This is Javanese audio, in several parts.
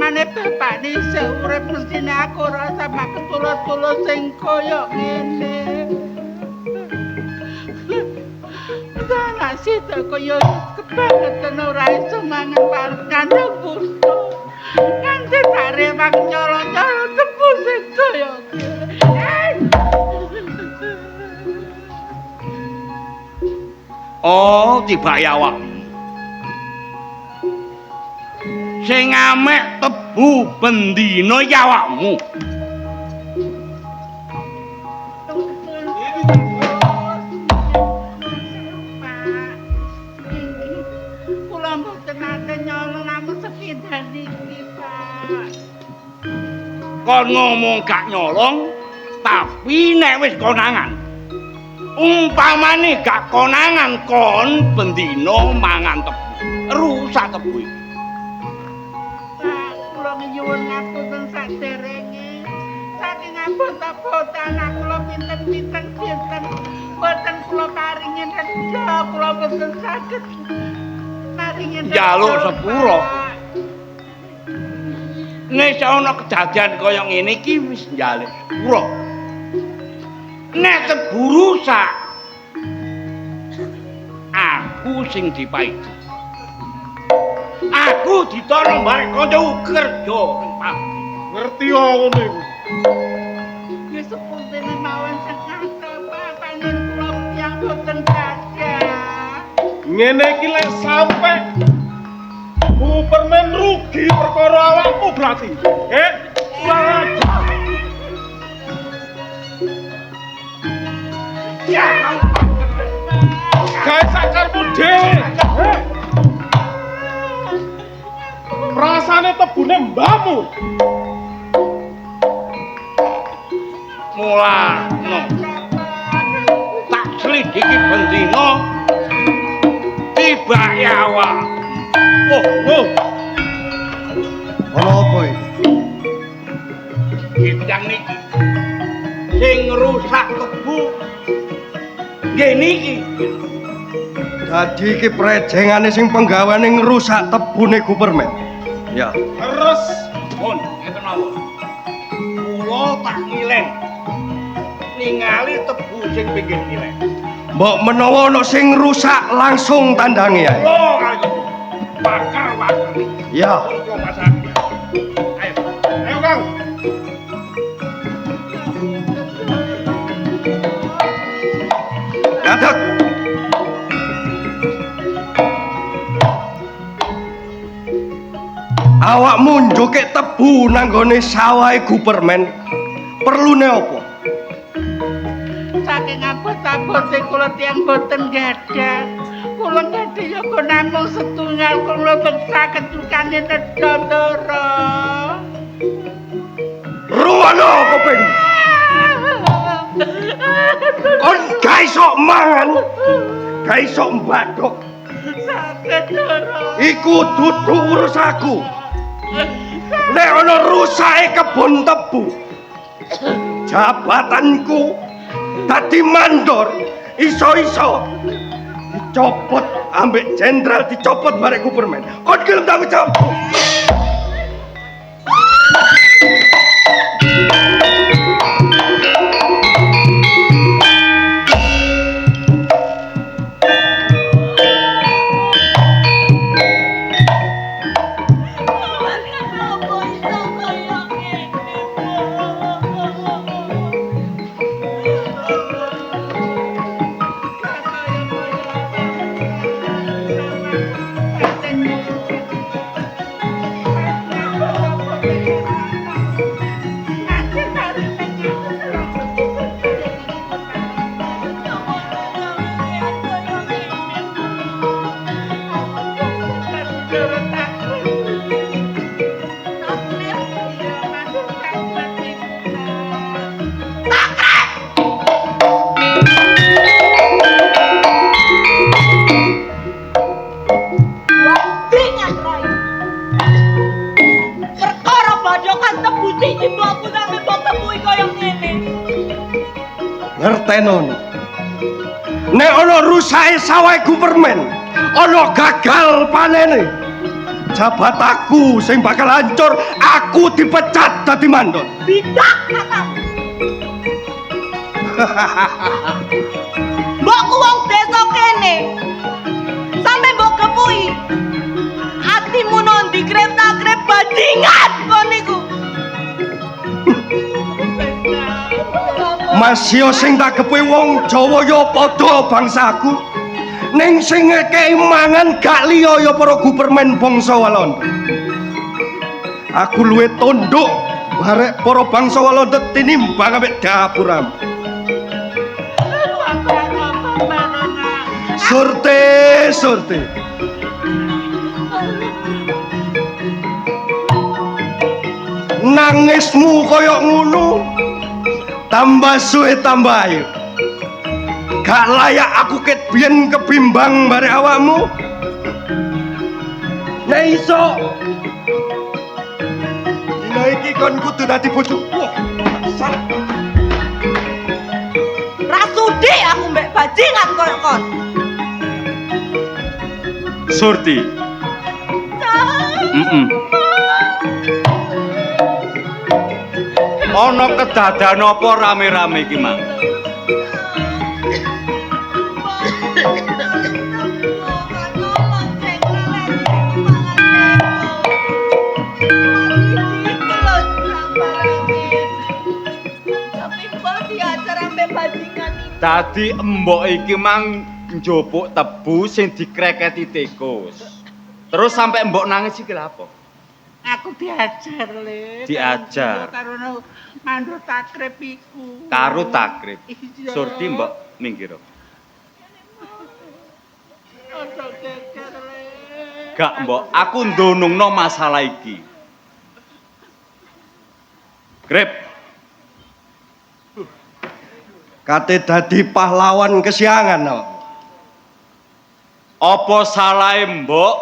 umpamane bapak ni seurip mestine aku ora sama ketulus-tulus sing koyo ngene. Anak sida koyo kebangetan ora iso mangan pangan gusto. Nganti bare mak nyolong-nyolong tembus sing koyo Oh, tiba ya awakmu. Sing amek tebu bendina ya awakmu. Kula mboten nate nyolong namung sepindah niki, Pak. Kon ngomong gak nyolong, tapi nek wis konangan. Umpamane gak konangan kon bendina mangan tebu. Rusak tebu iki. Pak, kula nyuwun ngapunten saderenge. Saking abot-abotan kula pinten-pinten dinten boten kula paringin rejo, kula boten saged paringin rejo. Njaluk sepuro. Nek ana kedadian kaya ngene iki wis njaluk sepuro. Nek tebu rusak, aku sing dipaiti. Aku ditolong bareng kancaku kerja ning pabrik. Ngerti ngono iku. Ya sepuntene mawon sekata, Pak, panjen kula tiyang boten gadah. Ngene iki lek sampe Superman rugi perkara awakmu berarti. Kurang ajar. Ya, Gawe sakarmu dhewe. Rasane tebune mbahmu. mulane tak selidiki bendina tiba awak. Oh. Ana apa iki? Gedang niki sing rusak tebu nggih niki. Dadi iki prejengane sing penggawane ngrusak tebune Superman. Ya. Terus Pun ngeten mawon. Kula tak ngileng ningali tebu sing pinggir kileng. Mbok menawa ana sing rusak langsung tandangi ae. Kula kali bakar. Ya. Kula pasake. ayo Kang. Dadak. Awakmu njokek tebu nanggone sawahe Superman. Perlune apa? Saking abot-abot sing kula tiyang boten gadah. Kula gadah ya kok namung setunggal kula saged tukane nedondoro. Ruwono kuping. Kon gak iso mangan. Gak iso mbadhok. Saged doro. Iku dudu urusanku. Nek ana rusake kebon tebu, jabatanku dadi mandor, iso-iso dicopot ambek jenderal dicopot barek Superman. Kon gelem tanggung jawab. Ngertenono. Nek ana rusake sawahe Superman, ana gagal panene. jabat aku sing bakal hancur, aku dipecat dadi mandor. Bidak kakang. Mbok ku wong desa kene. Sampe mbok kepuhi. Atimu nondi grep tak grep bajingan kon niku. Masya sing tak kepuhi wong Jawa ya padha bangsaku. Ning sing ngekeki mangan gak liya ya para gupermen bangsa Walanda. Aku luwih tunduk barek para bangsa Walanda tinimbang ambek dapuram. Surti. Nangismu koyok ngono. Tambah suwe tambah ayu. Gak layak aku ket biyen kebimbang barek awakmu. Nek iso. Dina iki kon kudu dadi bojoku. Wah, Rasudi aku mbek bajingan koyo kon. Surti. Ana kedadan apa rame-rame iki, Mang? Dadi embok iki mang njupuk tebu sing dikreketi tikus. Terus sampai mbok nangis iki lha apa? Aku diajar, Le. Diajar. Karo mandur takrib iku. Karo takrib. Iya. Surti mbok minggir. Ojo geger, Le. Gak mbok, aku ndunungno masalah iki. Grep. kate dadi pahlawan kesiangan no. Apa salahe mbok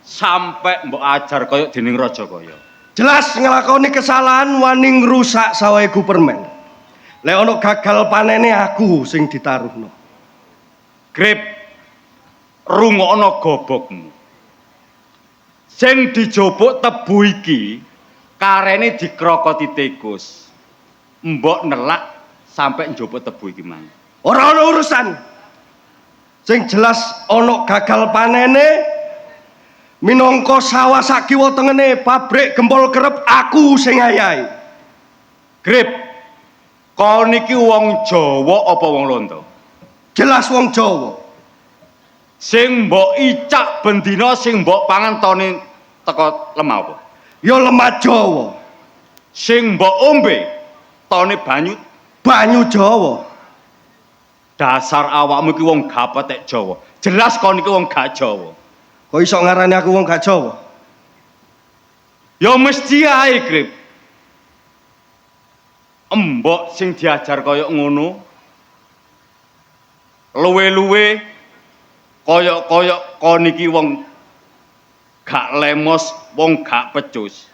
sampai mbok ajar koyo dening raja kaya? Jelas ngelakoni kesalahan wani ngrusak sawahe gupermen. Lek ana gagal panene aku sing ditaruhno. Grip rungokno gobokmu. Sing dijupuk tebu iki karene dikrokoti tikus. Mbok nelak sampai njupuk tebu iki mang. Ora ana urusan. Sing jelas ana gagal panene minangka sawah sak kiwa tengene pabrik gempol kerep aku sing ayahi. Grip, kon iki wong Jawa apa wong Londo? Jelas wong Jawa. Sing mbok icak bendina sing mbok pangan tone teko lemah apa? Ya lemah Jawa. Sing mbok ombe tone Banyu Jawa. Dasar awakmu iki wong gak petek Jawa. Jelas kon iki wong gak Jawa. Kok iso ngarani aku wong gak Jawa? Ya mesti ae, Grip. Embok sing diajar kaya ngono. Luwe-luwe kaya kon iki wong gak lemos, wong gak pecus.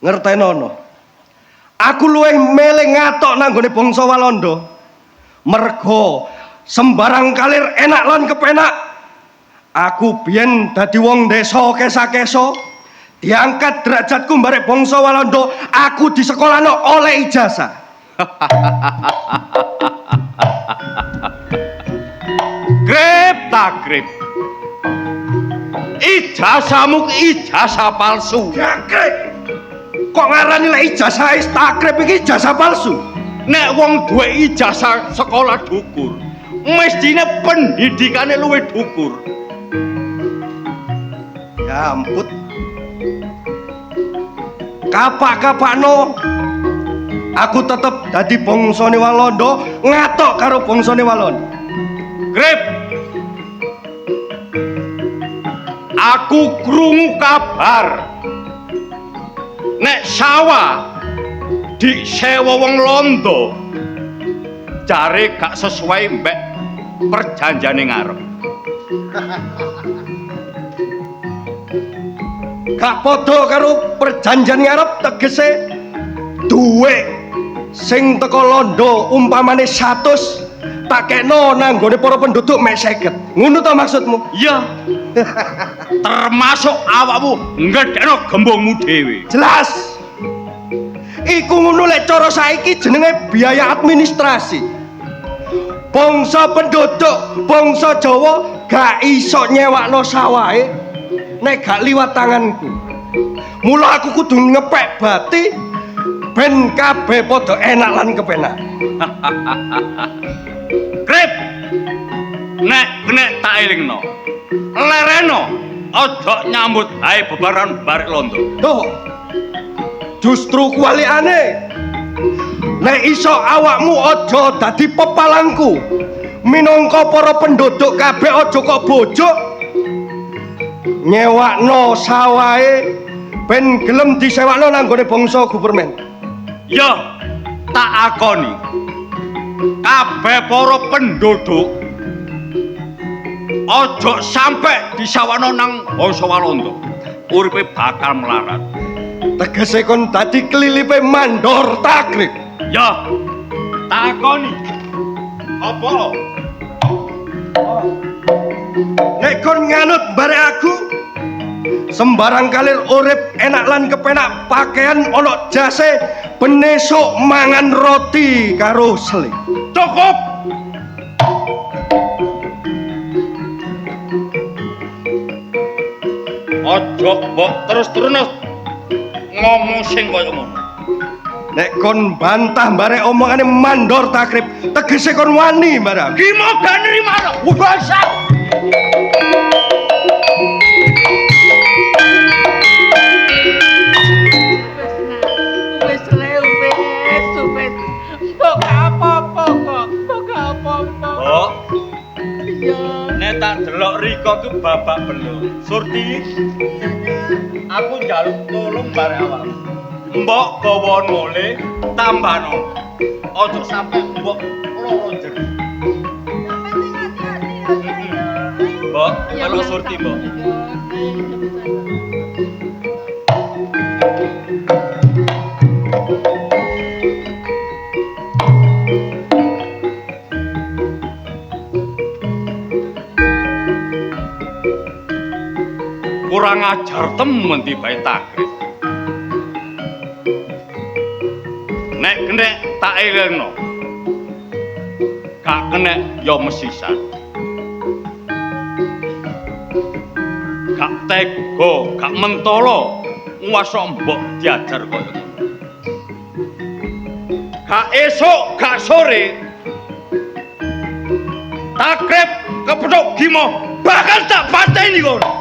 Ngertenono. Aku luwih meleh ngatok nang gone bangsa Walanda. Mergo sembarang kalir enak lan kepenak. Aku biyen dadi wong desa kesa-kesa, diangkat derajatku barek bangsa Walanda, aku di sekolahno oleh ijazah. Grip tak grip. Ijazahmu ijazah palsu. Ya grip. Kok ngarani lek ijazah takrib iki ijazah palsu? Nek wong duwe ijazah sekolah dukur, mestine pendidikane luwih dukur. Ya ampun. Kapak-kapakno aku tetep dadi bangsane Walanda, ngatok karo bangsane Walanda. Grip. Aku krungu kabar nek sawah disewa wong Londo jare gak sesuai mbek perjanjiane ngarep. Gak padha karo perjanjian ngarep tegese duwe sing teko Londo umpamane 100 tak kekno nang gone para penduduk mek 50. Ngono to maksudmu? Iya. termasuk awakmu ngedekno gembongmu dhewe. Jelas. Iku ngono lek cara saiki jenenge biaya administrasi. Bangsa penduduk, bangsa Jawa gak iso nyewakno sawahe nek gak liwat tanganku. Mula aku kudu ngepek bati ben kabeh padha enak lan kepenak. Krip. Nek tak elingno. Lereno aja nyambut hae bebaran barek londo. Tuh. Justru kuwalikane. Nek iso awakmu aja dadi pepalangku. Minangka para penduduk kabeh aja kok bojok. Nyewakno sawahe ben gelem disewakno nang gone bangsa Gubermen. Ya, tak akoni. Kabeh para penduduk aja sampe disawakno nang bangsa Walanda. Uripe bakal melarat. Tegese kon dadi kelilipe mandor takrib. Ya, tak akoni. Apa? Nek kon nganut bare aku sembarang kalir urip enak lan kepenak pakaian ana jase benesuk mangan roti karo sele. Cukup. Ojo mbok terus-terus ngomong sing kaya ngono. Nek kon bantah bare omongane mandor takrib, tegese kon wani barang. Ki mau gak nrimano. Bangsa. Wis wis. Mbok gak apa-apa kok. Mbok gak apa-apa. Oh, Iya. nek tak delok Riko ku babak belur. Surti, aku njaluk tolong bare awakmu. Mbok gawa nole tambano. Ojo sampe mbok loro jero. Mbok, kalau Surti, Mbok. Kurang ajar temen tibae takrib. Nek kena tak elingno. Gak kena ya mesisan. Gak tega, gak mentolo nguwasa mbok diajar kaya ngono. Gak esuk, gak sore. Takrib kepethuk Gimo bakal tak pateni kono.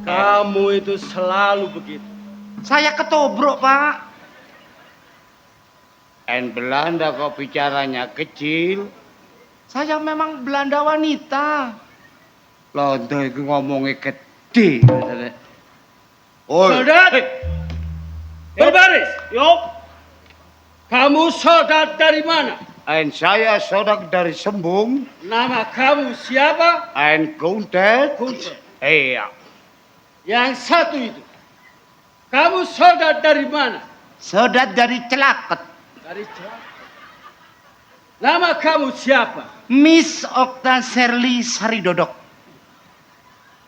Kamu itu selalu begitu. Saya ketobrok, Pak. Belanda kok bicaranya kecil. Saya memang Belanda wanita. Londo itu ngomongnya gede. Oh, Soldat, berbaris. Yuk. Kamu soldat dari mana? saya saudara dari Sembung. Nama kamu siapa? Kuntet. Kuntet. Iya. Yang satu itu. Kamu soldat dari mana? Soldat dari Celaket. Dari Jawa. Nama kamu siapa? Miss Okta Serly Saridodok.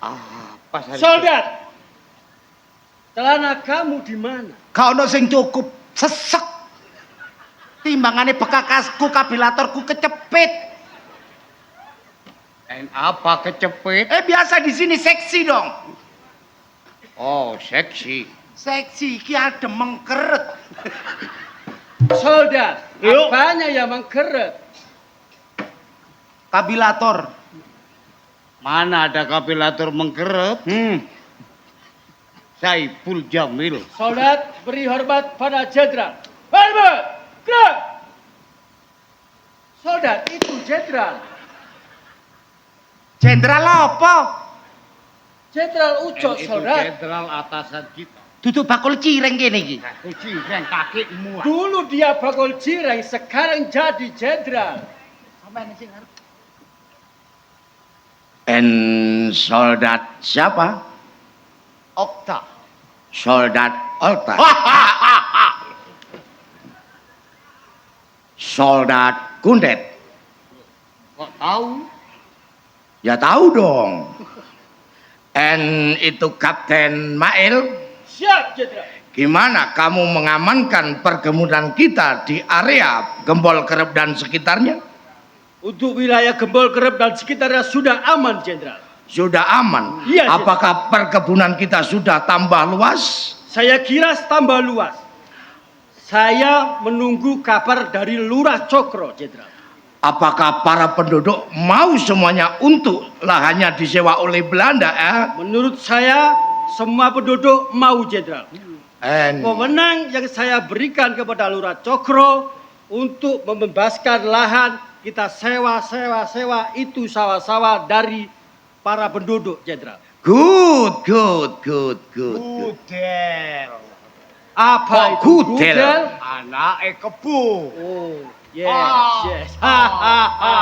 Apa saya? Soldat. Celana kamu di mana? Kau no sing cukup sesek. Timbangane bekakasku kabilatorku kecepit. Apa kecepit? Biasa di sini seksi dong. Oh, seksi. Seksi iki adem mengkeret. Soldat, Yuk. apanya yang mengkeret? Kabilator. Mana ada kapilator mengkeret? Saiful Jamil. Soldat, beri hormat pada jenderal. Hormat! Gerak! Soldat, itu jenderal. Jenderal apa? Jenderal Ucok, Itu soldat. jenderal atasan kita. Duduk bakul cireng kene iki. Kuci yang kakimu. Dulu dia bakul cireng, sekarang jadi jenderal. Soldat siapa? Okta. Soldat Okta. Soldat Kundet. Kok tahu? Ya tahu dong. Itu Kapten Mail. Siap, jenderal. Gimana kamu mengamankan perkebunan kita di area Gembol Kerep dan sekitarnya? Untuk wilayah Gembol Kerep dan sekitarnya sudah aman, jenderal. Sudah aman? Iya, Jenderal. Apakah perkebunan kita sudah tambah luas? Saya kira tambah luas. Saya menunggu kabar dari Lurah Cokro, jenderal. Apakah para penduduk mau semuanya untuk lahannya disewa oleh Belanda? Menurut saya, semua penduduk mau, jenderal. And Pemenang yang saya berikan kepada Lurah Cokro untuk membebaskan lahan, kita sewa itu sawah-sawah dari para penduduk, jenderal. good. Gudel. Apa Kok itu gudel? Anake kebo. Oh, yes.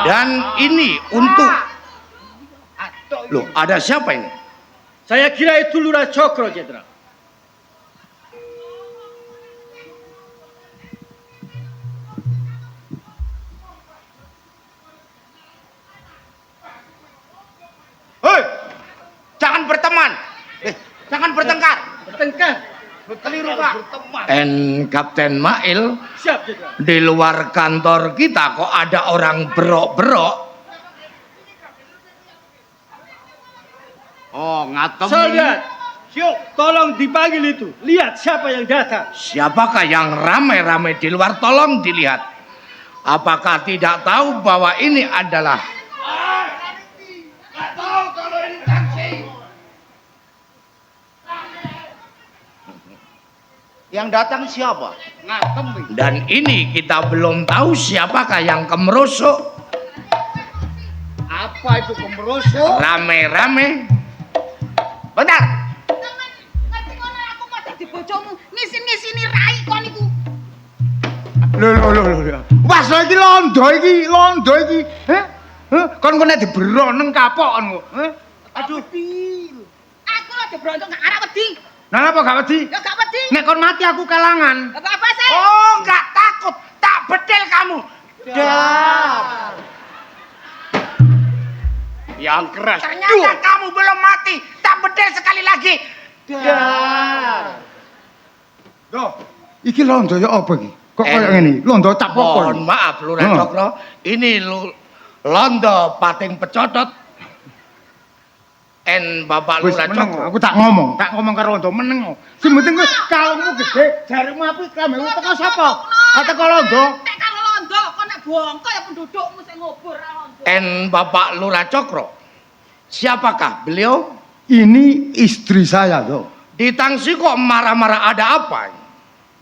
Dan ini untuk loh, ada siapa ini? Saya kira itu Lurah Cokro, jenderal. Hei, jangan berteman. Jangan bertengkar. Bertengkar. Keliru, Pak. And Kapten Mail, Siap, jenderal. di luar kantor kita kok ada orang berok-berok? Oh, ngatem. Soldat, tolong dipanggil itu. Lihat siapa yang datang. Siapakah yang ramai-ramai di luar? Tolong dilihat. Apakah tidak tahu bahwa ini adalah Yang datang siapa? dan ini kita belum tahu siapakah yang kemerosok. Apa itu kemerosok? Rame-rame. Bentar. Ngerti kono aku mau dadi bojomu. Ngisin-ngisini rai kon iku. Lho. Wes iki londo iki. Heh? Kon nek diberok nang kapok kok. Aduh, aku lho dibrontok gak arep wedi. Nah apa gak wedi? Ya gak wedi. Nek kon mati aku kalangan. Apa sih? Oh, enggak takut. Tak bedel kamu. Dar. Yang keras. Ternyata kamu belum mati. Tak bedel sekali lagi. Dar. Loh, iki londo ya apa iki? Kok kayak ngene? Londo tak pokok. Mohon maaf Lurah Cokro, ini londo pating pecotot. Bapak Wis Lurah meneng, Cokro. aku tak ngomong karo londo meneng. Sing penting kowe kalungmu gede, jarimu apik, klambemu teko sapa? Teko londo. Nek kalau londo kok nek bongko ya pendudukmu sing ngubur ra londo. Bapak Lurah Cokro. Siapakah beliau? Ini istri saya, toh. Di tangsi kok marah-marah, ada apa?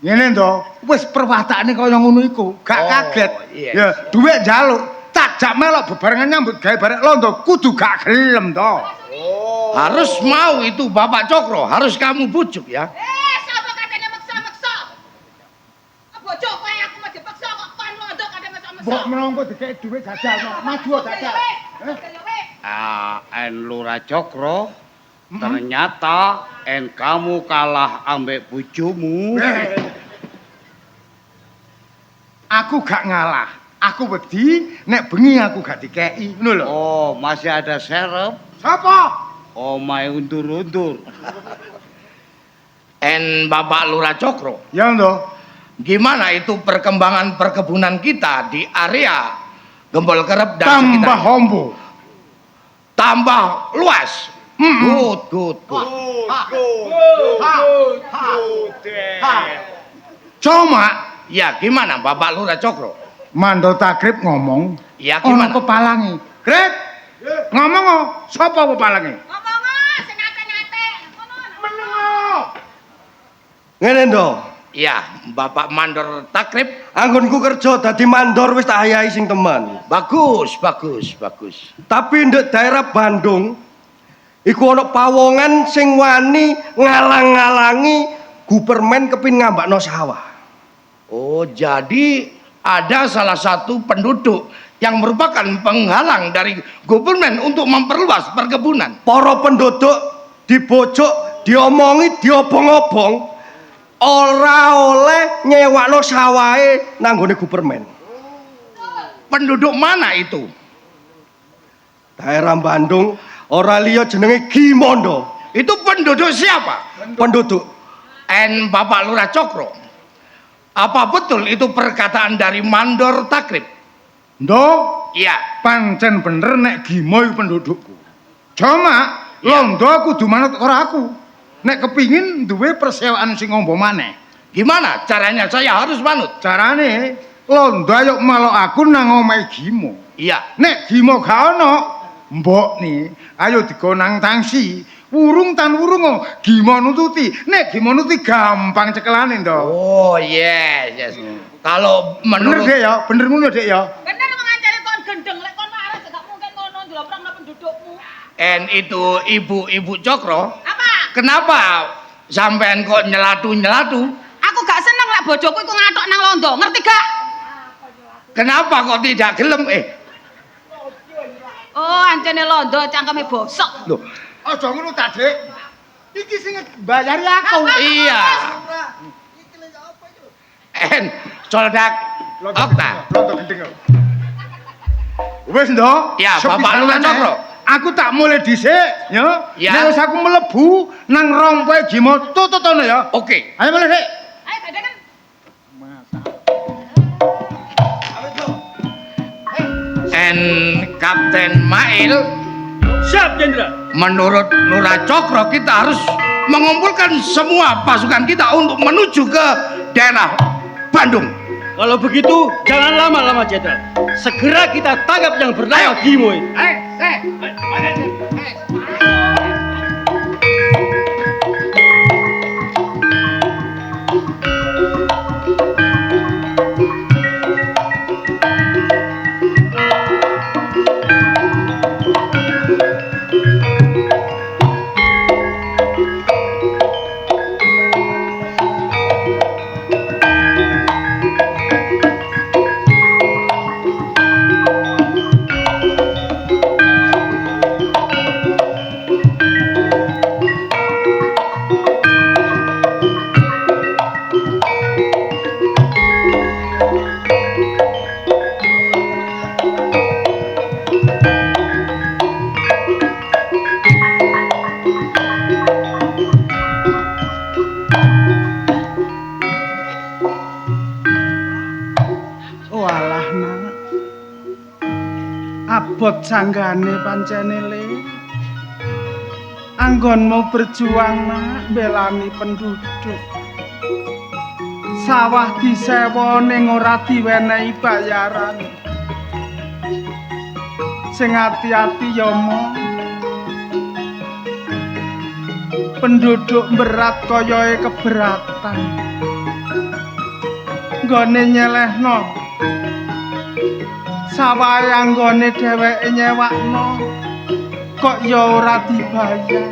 Ngene toh, wis perwatane kaya ngono iku, gak Oh, kaget. iya. Ya, dhuwit njaluk, tak jak melok bebarengan nyambut gawe barek londo, kudu gak gelem toh. Harus mau itu Bapak Cokro, harus kamu bujuk ya. Sapa katanya maksa-maksa? Bojo kowe aku mau dipaksa kok kon londo kadang maksa-maksa. Mbok menongko dikek dhuwit jajal, maju jajal. Lurah Cokro, ternyata kamu kalah ambek bojomu. Aku gak ngalah. Aku wedi nek bengi aku gak dikeki, ngono lho. Oh, masih ada serep. Sapa? Oh, my undur-undur. Bapak Lurah Cokro, Ya toh. gimana itu perkembangan perkebunan kita di area Gembol Kerep dan Tambah sekitarnya? hombo. Tambah luas. Good. Cuma Ya gimana Bapak Lurah Cokro? Mandor Takrib ngomong, Ya gimana? ono pepalangi. Grep. Ngomong oh, sapa pepalangi? Sing ngate-ngate. Ngene ndo. Ya, Bapak Mandor Takrib. Anggonku kerja dadi mandor wis tak ayahi sing teman. Bagus. Tapi ndek daerah Bandung iku ana pawongan sing wani ngalang-ngalangi Gupermen kepin ngambakno sawah. Oh, jadi ada salah satu penduduk yang merupakan penghalang dari Gupermen untuk memperluas perkebunan. Para penduduk dibojok, diomongi, diobong-obong ora oleh nyewakno sawahe nang nggone Gupermen. Penduduk mana itu? Daerah Bandung ora liya jenenge Gimondo. Itu penduduk siapa? Penduduk. Bapak Lurah Cokro. Apa betul itu perkataan dari Mandor Takrib? Ndo, Iya. pancen bener nek Gimo iku pendudukku. Cuma londo kudu manut ora aku. Nek kepingin duwe persewaan sing ngombo maneh. Gimana caranya saya harus manut? Carane londo ayo melok aku nang omahe Gimo. Iya. Nek Gimo gak ono, mbok nih, ayo digonang tangsi. Wurung tan wurung Gimo nututi. Nek Gimo nututi gampang cekelane ndo. Oh yes. Kalau Bener menurut Dek ya, bener ngono Dek ya. Bener mengancani kon gendeng lek kon marah gak mungkin ngono njloprongno pendudukmu. itu ibu Cokro, Apa? kenapa sampean kok nyelatu? Aku gak seneng lek bojoku iku ngatok nang londo, ngerti gak? Kenapa kok tidak gelem? Oh, ancene londo cangkeme bosok. Loh, aja ngono ta, Dik. Iki sing bayari aku. Iya. Soldak Okta. Londo gendeng. Wis, Ndok. Ya, Sepi Bapak Lurah sanane. Cokro. Aku tak mulai dhisik, ya. Ya. Nek wis aku mlebu nang rompoe Gimo tututono ya. Oke. Ayo mulai, Dik. Ayo gadengan. Kapten Mail, Siap, Jenderal. menurut Lurah Cokro kita harus mengumpulkan semua pasukan kita untuk menuju ke daerah Bandung. Kalau begitu, jangan lama-lama, Jenderal. Segera kita tangkap yang bernama Gimo. Walah nak, abot sanggane pancene le. Anggonmu berjuang nak, belani penduduk. Sawah disewa ning ora diwenehi bayaran. Sing ati-ati ya mo. Penduduk berat koyoe keberatan. Nggone nyelehno sawah anggone dheweke nyewakno kok ya ora dibayar.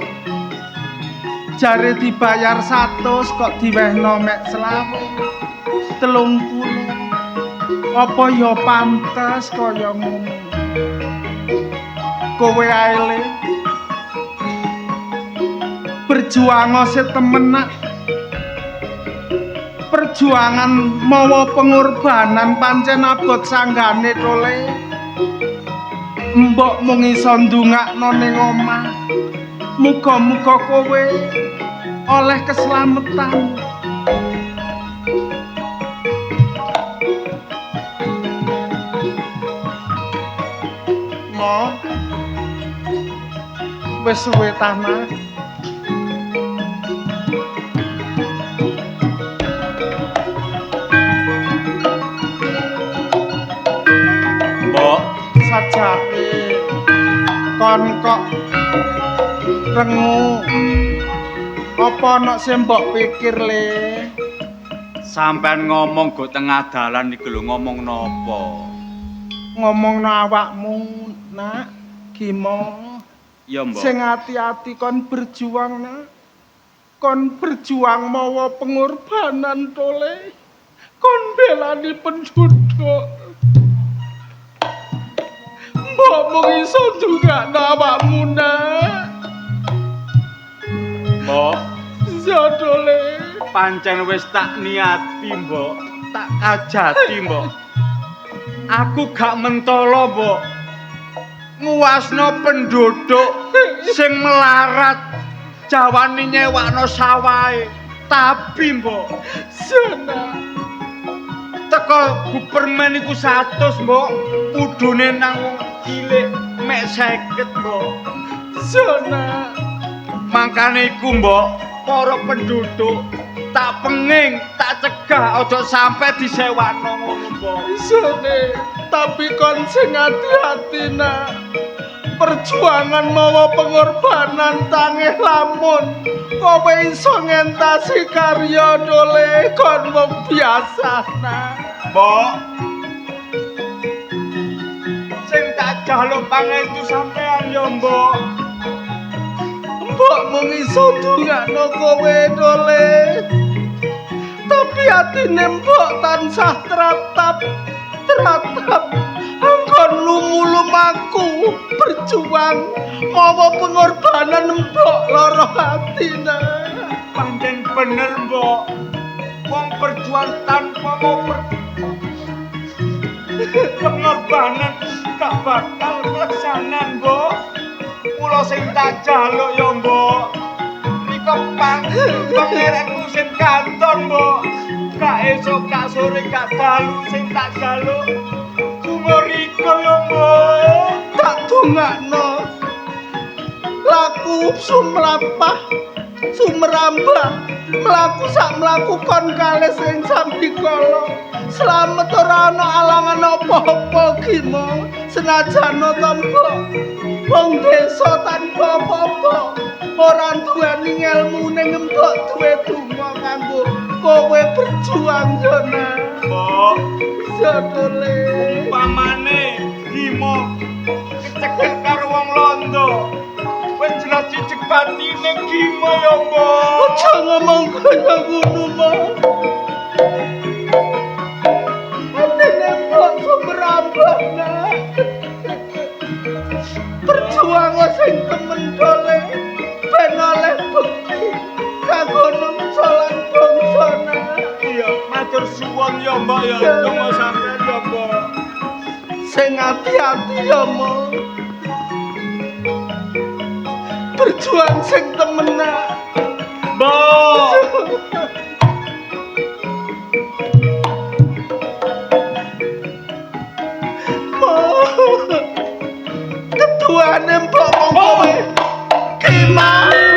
Jare dibayar 100 kok diwehno mek 20, 30. Apa ya pantes kaya ngono? Kowe ae le berjuang temen nak. Perjuangan mawa pengorbanan pancen abot sanggane tole. Mbok mung iso ndongakno ning omah. Muga-muga kowe oleh keselamatan. Mo Wis suwe tanah. Mbok, Sajake kon kok rengu. Apa ana sing mbok pikir le? sampean ngomong go tengah dalan iki lho ngomong napa? Ngomongno awakmu, Nak. Gimo. Ya, Mbok. Sing ati-ati kon berjuang, Nak. Kon berjuang mawa pengorbanan tole. Kon belani penduduk. Mbok mung iso ndongakno awakmu, Nak. Mbok, Jodole. pancen wis tak niati, Mbok. Tak kajati, Mbok. Aku gak mentolo, Mbok. Nguwasno penduduk sing melarat, jawani nyewakno sawahe. Tapi, Mbok, Sana. teko Gupermen iku 100, Mbok. Udune nang wong cilik mek 50, Mbok. Sana. Mangkane iku, Mbok, para penduduk tak penging, tak cegah aja sampe disewakno ngono, Mbok. Sone, tapi kon sing hati-hati, Nak. Perjuangan mawa pengorbanan tangih lamun kowe iso ngentasi karya dole kon wong biasa, Nak. Mbok, sing tak jaluk pangestu sampean ya, Mbok. Mbok mung iso ndongakno kowe dole. Tapi atine mbok tansah teratap. Angkon lumaku berjuang mawa pengorbanan mbok lara hati, Nak. Pancen bener, Mbok. Wong berjuang tanpa mau pengorbanan gak bakal kelaksanan, Mbok. Mula sing tak jaluk ya, Mbok. Nika pangeranku sing kantor, Mbok. Gak esuk, gak sore, gak dalu sing tak jaluk. Umur iko ya, Mbok. Tak dongakno laku sumrambah mlaku sak mlaku kon kalih sing sambikala slamet ora ana alangan apa-apa gimo senajan tanpa wong desa tanpa apa-apa ora duweni ngelmu ning mbok duwe donga kanggo kowe berjuang jana Mbok, jodole umpamane Gimo kecekek karo wong londo. Wis jelas cicik batine Gimo ya, Mbok. aja ngomong kaya ngono mah atene mbok sumrambah Nak berjuang sing temen dole ben oleh bukti kanggo nungso lan bangsa Nak. Iya, matur suwun ya, Mbok ya. Donga sampeyan ya, Mbok. Sing ati-ati ya mo berjuang sing temenan Mbok. ketuane mbok wong kowe gimana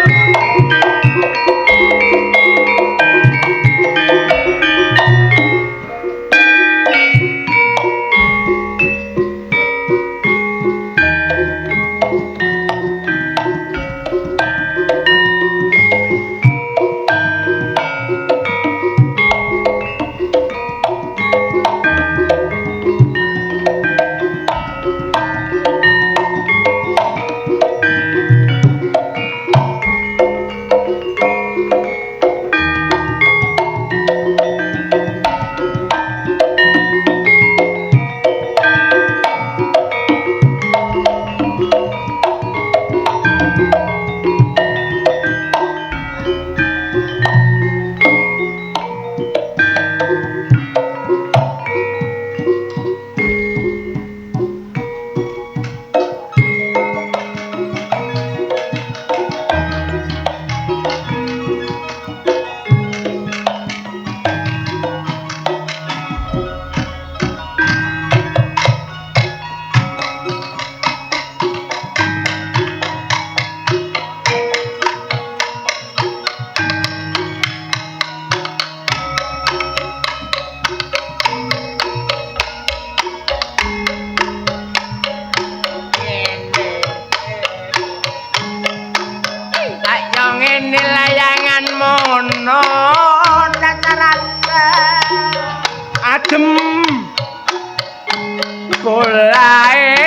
polae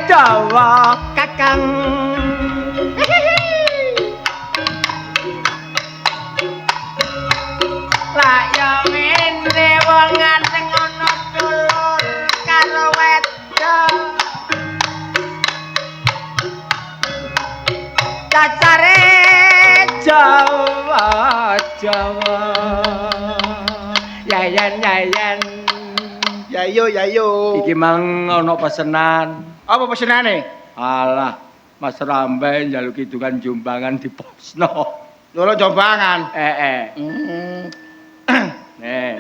dawa kakang lah ya ngene wong nganteng ana dulur karo wedok cacare Jawa yayan Yayo. iki mang ana pesenan. Apa pesenane? Alah, Mas Rambe njaluk kidungan jumbangan di posno. Loro jombangan. Nih.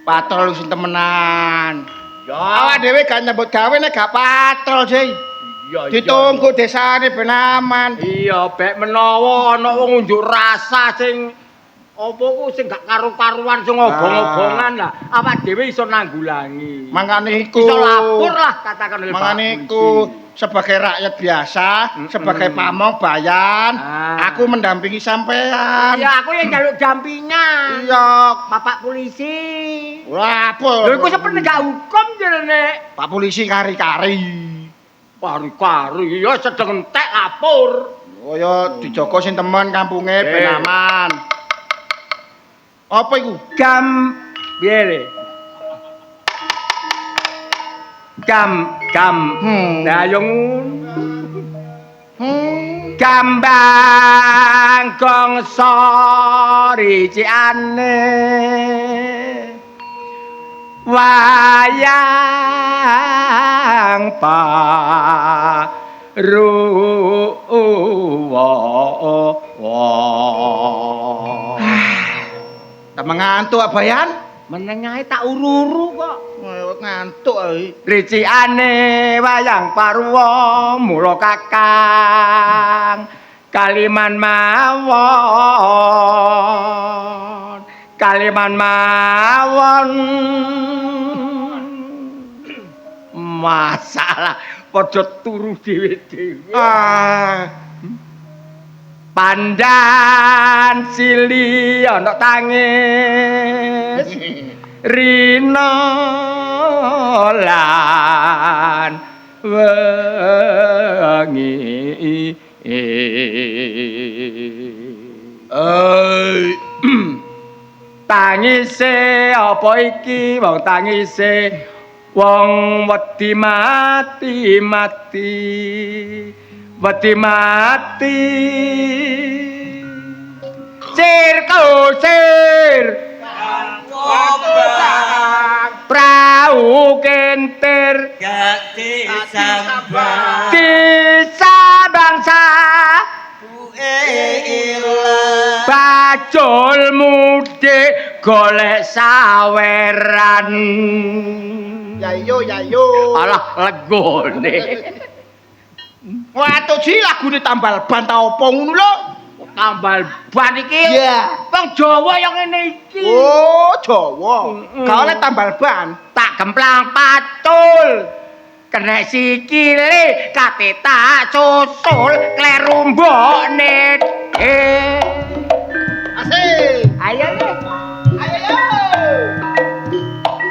Patrol sing temenan. Ya. Awak dhewe gak nyebut gawe nek gak patrol, Jey. Iya. Ditunggu desane ben aman. Iya, bek menawa ana wong unjuk rasa sing apa ku sing gak karu-karuan sing obong-obongan lah. Awak dhewe iso nanggulangi. Mangane iku. Iso lapor lah katakan oleh Pak Mangane Polisi. iku sebagai rakyat biasa, sebagai pamong bayan, aku mendampingi sampean. Ya aku yang jaluk dampingan. Iya. Bapak polisi. Wah, apa? Lho iku penegak hukum jane. Pak polisi kari-kari. Kari-kari ya sedeng entek lapor. Oh ya dijogo sing temen kampunge ben aman. Apa iku? Piye le? Gam. Nah yo Gambang gongso riciane wayang Tak mengantuk abayan? Menengae tak ururu kok. Ngantuk ae. Riciane wayang parwa mula kakang kaliman mawon masalah padha turu dhewe-dhewe pandan sili ana tangis rina lan wengi tangise apa iki wong tangise wong wedi mati sir prau kenter disabangsa bajul mudik golek saweran Yayo. alah legone Wah, tuh ji lagune tambal ban ta opo ngono lho. tambal ban iki Iya. wong Jawa yang ngene iki Oh, Jawa. Gak oleh tambal ban. tak gemplang patul kena sikile kate tak susul kleru mbokne Asik. ayo le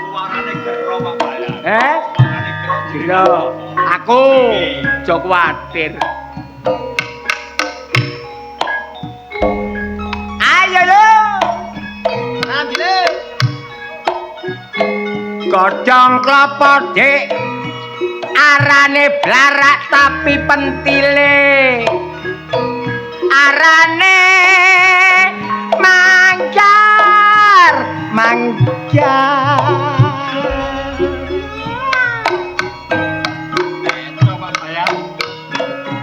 Suarane gero Pak Bayan. suarane gero aku aja kuwatir ayo le Nanti le. godhong klapa dik arane blarak tapi pentile arane mangjar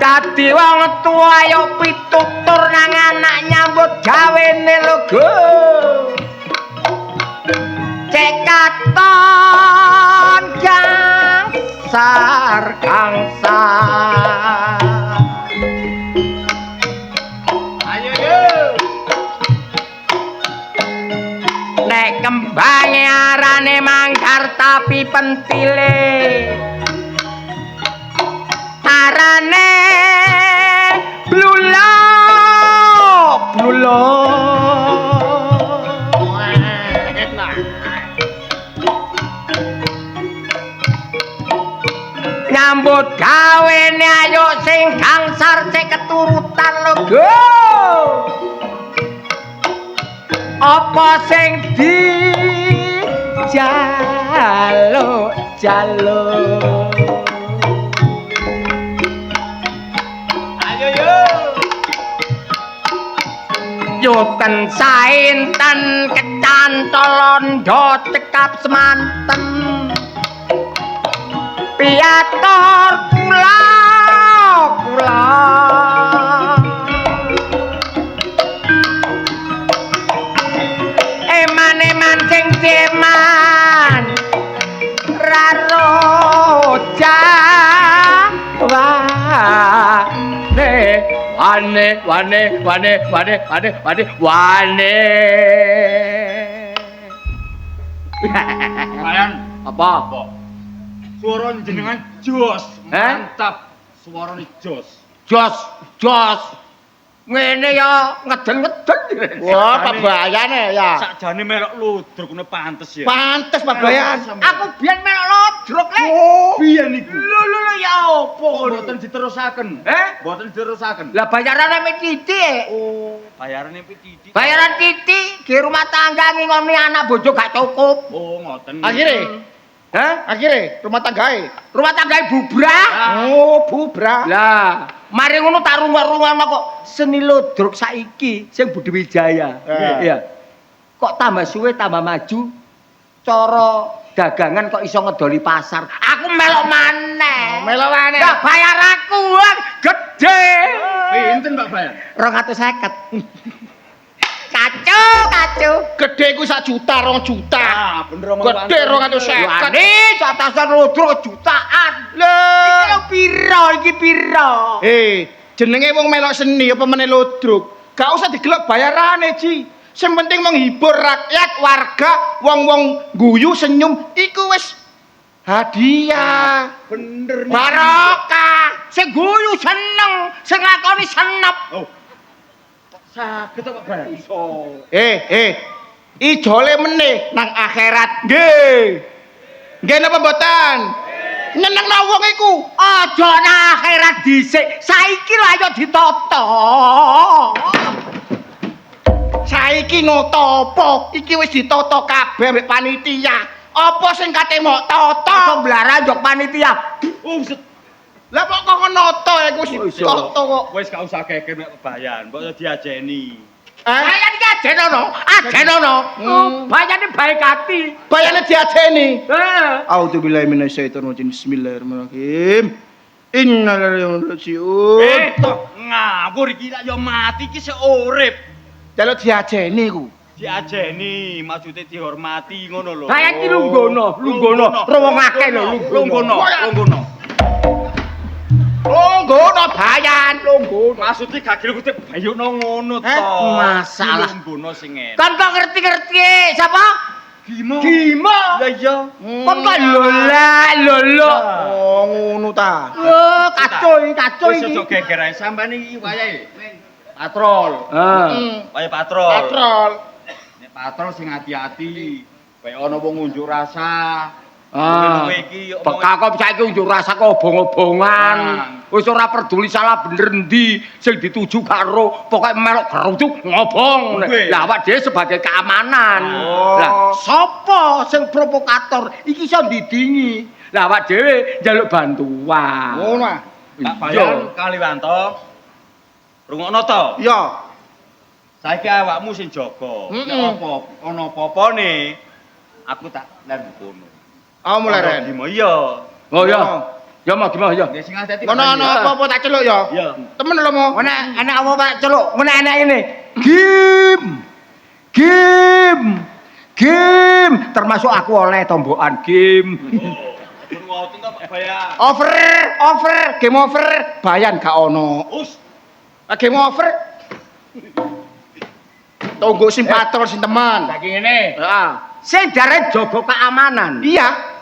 dadi wong tuwa yo pitutur nang anak nyambut gawene lho Go cek katon gangsar Ayo yo. nek kembange arane manggar tapi pentile arane blulo nyambut gawene ayo sing gangsar cek keturutan lho go. Apa sing di jaluk-jaluk. Ayo yo. Yoten sainten kecantolondo cekap semanten piator kula eman sing ceman raro wane. Bayan, Apa? suara jenengan jos, mantap. Suarane jos. Jos. Ngene ya ngeden-ngeden. Wah, Pak Bayane ya. Sakjane melok ludruk ne pantes ya. Pantes Pak Bayan. Aku biyen melok lodruk le. Biyen niku. Lho ya opo Mboten diterusaken. Mboten diterusaken. Lah bayarane mek titik. Oh, bayarane pititik. Bayaran titik di rumah tangga ngingoni anak bojo gak cukup. Oh, ngoten. Akhirnya rumah tanggae. Rumah tangga bubrah. Oh, bubrah. Lah, mari ngono tak rungok-rungokno kok seni lodruk saiki sing Budi Wijaya. Iya. Kok tambah suwe tambah maju. Cara dagangan kok iso ngedoli pasar. Aku melok maneh. Lah bayar aku gede. Pinten Pak Bayan? 250. Kacu. Gede ku 1 juta, 2 juta. Ah, bener omong Gede 250. Wani atasan lodruk jutaan. Lah, iki piro? Jenenge wong melok seni apa meneh lodruk. Gak usah digelok bayarane, Ji. Sing penting menghibur rakyat, warga, wong-wong guyu senyum iku wis hadiah. Bener nih. Barokah. Sing guyu seneng, sing lakoni senep. Oh. Saged Pak Bayan. Iso. Ijole meneh nang akhirat. Nggih. Nggih napa mboten? Nyenengno wong iku. Aja nang akhirat dhisik. Saiki lho ayo ditata. Saiki noto apa? Iki wis ditata kabeh mbek panitia. Apa sing kate mok tata? Semblaran jok panitia. Lah kok noto iku wis ditata kok. Wis gak usah geger nek Bayan, mbok diajeni. Bayan iki ajenono. Bayane baik hati. Bayane diajeni. Heeh. A'udzubillahi minasyaitonirrajim. Bismillahirrahmanirrahim. Innalillahi wa inna ilaihi raji'un. Ngawur iki lak yo mati iki sik urip. Jaluk diajeni ku. Diajeni, maksude dihormati ngono lho. Bayan iki lunggono. Rowongake lho lunggono. Lunggono bayan, lunggono. Maksude gagil kudu bayukno ngono to. Masalah. Lunggono sing enak. Kan kok ngerti siapa? Gimo. Lah iya. Kon kok lolo. Oh, ngono ta. Oh, kacau Wis iki. aja geger ae sampean iki wayahe. Patrol. Waya patrol. Patrol. Nek patrol sing hati-hati. Kayak ana wong unjuk rasa. Kowe iki peka kok saiki unjuk rasa kok obong-obongan. Wis ora peduli salah bener endi sing dituju karo pokoke melok geruduk ngobong. Lah awak dhewe sebagai keamanan. Lah sapa sing provokator iki iso ndidingi. Lah awak dhewe njaluk bantuan. Ngono ah. Pak Bayan Kaliwanto. Rungokno to? Iya. Saiki awakmu sing jaga. Nek apa ana apa-apane aku tak ler kono. Mulai ren. Gimo iya. Oh ya. Ya mau gimana ya? Nggih sing hati-hati. Ngono ana apa-apa tak celuk ya. Iya. Temen lho mo. Ngene enek apa Pak Celuk? Ngene enek ini. Game. Termasuk aku oleh tombokan game. Pun ngoten to Pak Bayan. Over, game over, bayan gak ono. Us. Game over. Tunggu sing patrol sing teman. Saiki ngene. Heeh. Sing jare jaga keamanan. Iya.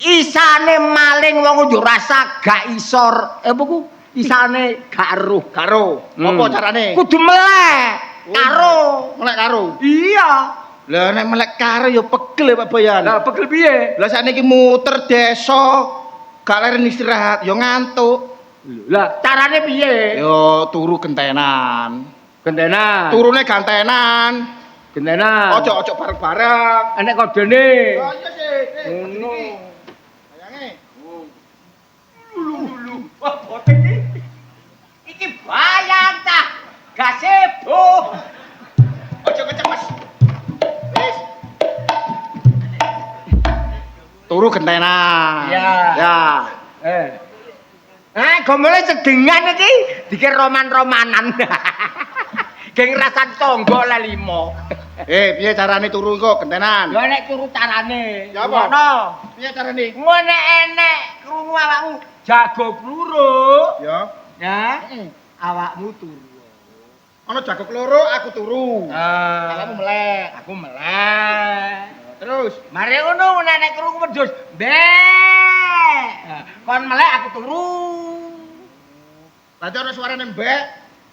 Isane maling wong unjuk rasa gak isor. Apa ku? Isane gak eruh. Karo. Apa carane? Kudu melek karo. Melek karo. Iya. Lah nek melek karo ya pegel ya Pak Bayan. Lah pegel piye? Lah sakniki muter desa gak leren istirahat, yo ngantuk. Lah, carane piye? Yo turu gentenan. Gentenan. Turune gantenan. Gentenan. Ojo bareng-bareng. Enek kodene. Oh iya sih. Ngono. Sayange. Wah, boten iki bayang ta. Gak sibuk. Ojo kenceng, Mas. Wis. Turu gentenan. Ya. Gomole sedengan iki dikir roman-romanan. Geng rasan tonggo le 5. Piye carane turu kok gentenan? Lho nek turu carane. Ya apa? Ngono. Piye carane? Ngene enek krungu awakmu jago pluruk. Ya. Ya. Awakmu turu. Ana jago loro aku turu. Awakmu melek. Aku melek. Terus Mari ngono nek krungu wedhus. Kon melek aku turu. Berarti ana suarane mbek,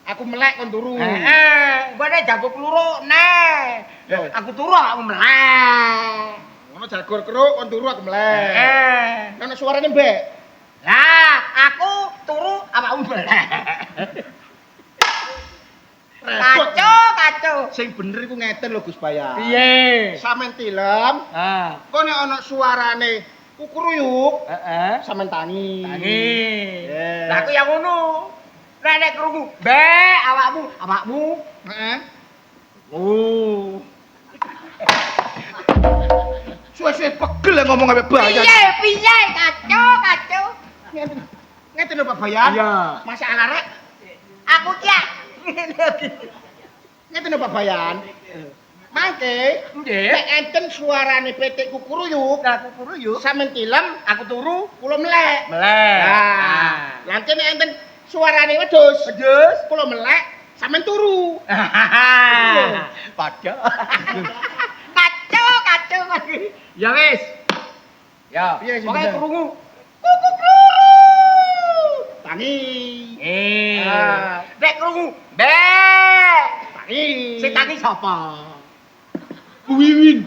aku melek kon turu. Engko nek jago pluruk nek. Aku turu aku melek. Ngono jago keruk kon turu aku melek. Ana suarane mbek. Lah, aku turu awakmu melek. Kacau. Sing bener iku ngeten lho Gus Bayan. Piye? Sampeyan tilem, kok nek ana suarane kukuruyuk, sampeyan tangi. Lah aku ya ngono. Nek krungu awakmu. Heeh. Oh. Suwe-suwe pegel ngomong ambek Bayan. Piye? Kacau. Ngeten lho Pak Bayan. Iya. Mas arek. Aku ki Ngeten lho Pak Bayan. Mangke, nggih. nek enten suarane PT kukuruyuk, Aku kuruyuk. sampeyan tilem, Aku turu kula melek. melek. Nah, nanti nek enten suarane wedhus, kula melek, sampeyan turu. Padha. Kacau. Ya wis. Ya, Piye sing pokoke bener? krungu. Tangi. Nek krungu Tangi. sing tangi sapa? Wiwin.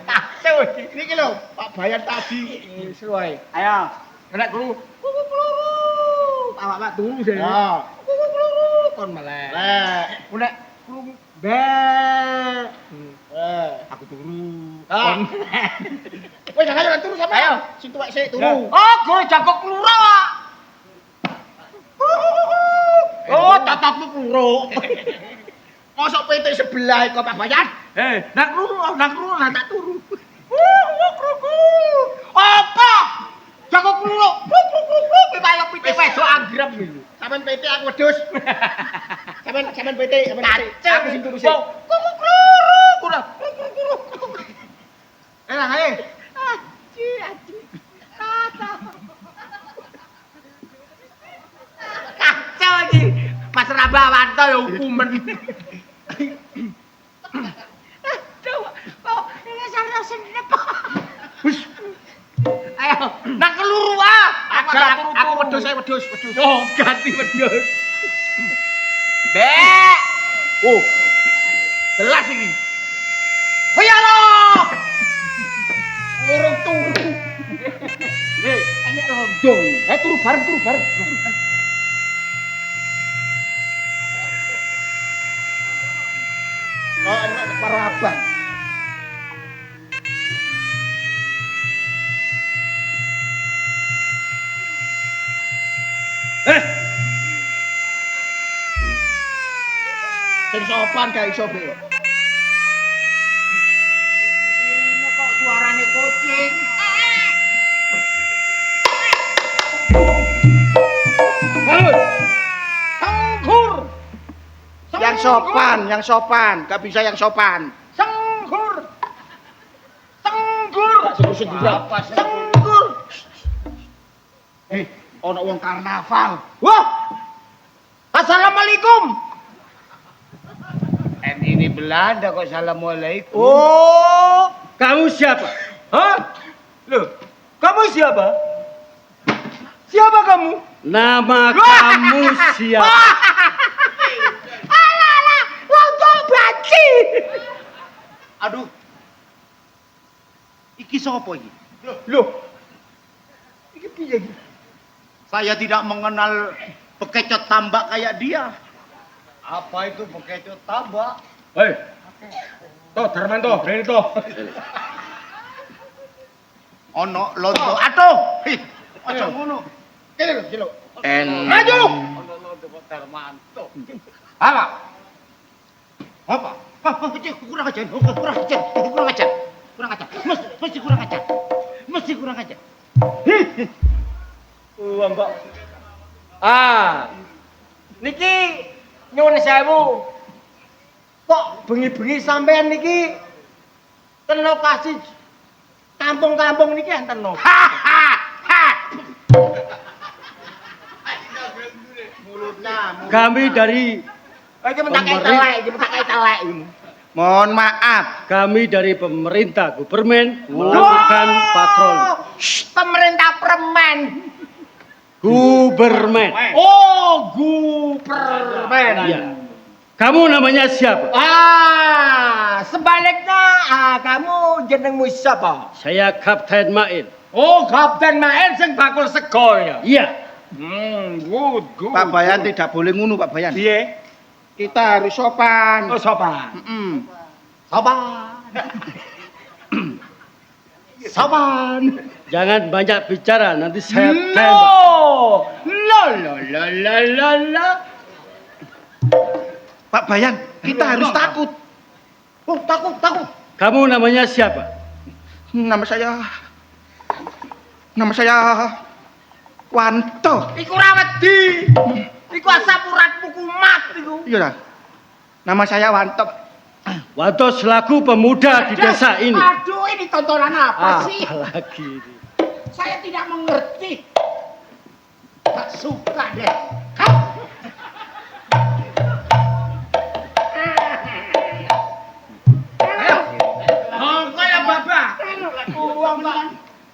Kacau iki. Niki lho, Pak Bayan tadi. Wis wae. Ayo, nek krungu. Awak turu sih. Ya, Kon melek. lek. Nek krungu aku turu. Ah. Wis ayo turu sampe. Ayo. Sing tuwek sik turu. Oh, go jago kluro. Oh, tatapmu kluro. Mosok PT sebelah kok Pak Bayan? Nak kluro lah tak turu. Krungu. Apa? Jago kluro. Kaya pite wedok anggrem iki. Sampeyan PT aku wedhus. Sampeyan PT, Kacau. aku sing turu sik. Kurang. Enak ae. Kacau iki. Pas Rabawanto ya hukumen. Kok ini sarana senep. Ayo, nak keluru ah. Aku wedhus. Oh, ganti wedhus. Bek. Oh. Jelas iki. Hoya lo. Urung turu. Ini rondo. Turu bareng. Oh, enak karo abang. Sing sopan gak iso, Be. Ini kok suarane kucing. Sengkur. Yang sopan, gak bisa yang sopan. Sengkur. Apa sih? Sengkur. Ono wong karnaval. Wah. Assalamualaikum. Ini Belanda kok assalamualaikum. Oh, kamu siapa? Hah? Loh, kamu siapa? Siapa kamu? Nama kamu siapa? Alah, lontong banci. Aduh. Iki sapa iki? Loh. Iki piye iki? Saya tidak mengenal bekecot tambak kayak dia. Apa itu bekecot tambak? Hei. Toh, Darmanto, rene toh. Ono lonto. Aduh. Hih, aja ngono. Kene lho, kene lho. Maju. Apa? Apa? Kurang ajar. Mesti kurang ajar. Mbak. Niki nyuwun sewu. Kok bengi-bengi sampean niki ten lokasi kampung-kampung niki enten lho. Kami dari Iki mentak telek. Mohon maaf. Kami dari pemerintah Gubermen melakukan patroli. Pemerintah permen. Gubermen. Oh, Gubermen. Iya. Kamu namanya siapa? Sebaliknya kamu jenengmu siapa? Saya Kapten Main. Oh, Kapten Main sing bakul sego ya. Iya. Good. Pak Bayan tidak boleh ngunu, Pak Bayan. Piye? Kita harus sopan. Oh, sopan. Sopan. Jangan banyak bicara, nanti saya tembak. Lo. Pak Bayan, kita harus takut. Oh, takut. Kamu namanya siapa? Nama saya Wanto. Iku ra wedi. Iku asap uratmu kumat iku. Iya lah. Nama saya Wanto. Wanto selaku pemuda di desa ini. Aduh, ini tontonan apa sih? Apalagi ini. Saya tidak mengerti. Tak suka deh. Kayak babah.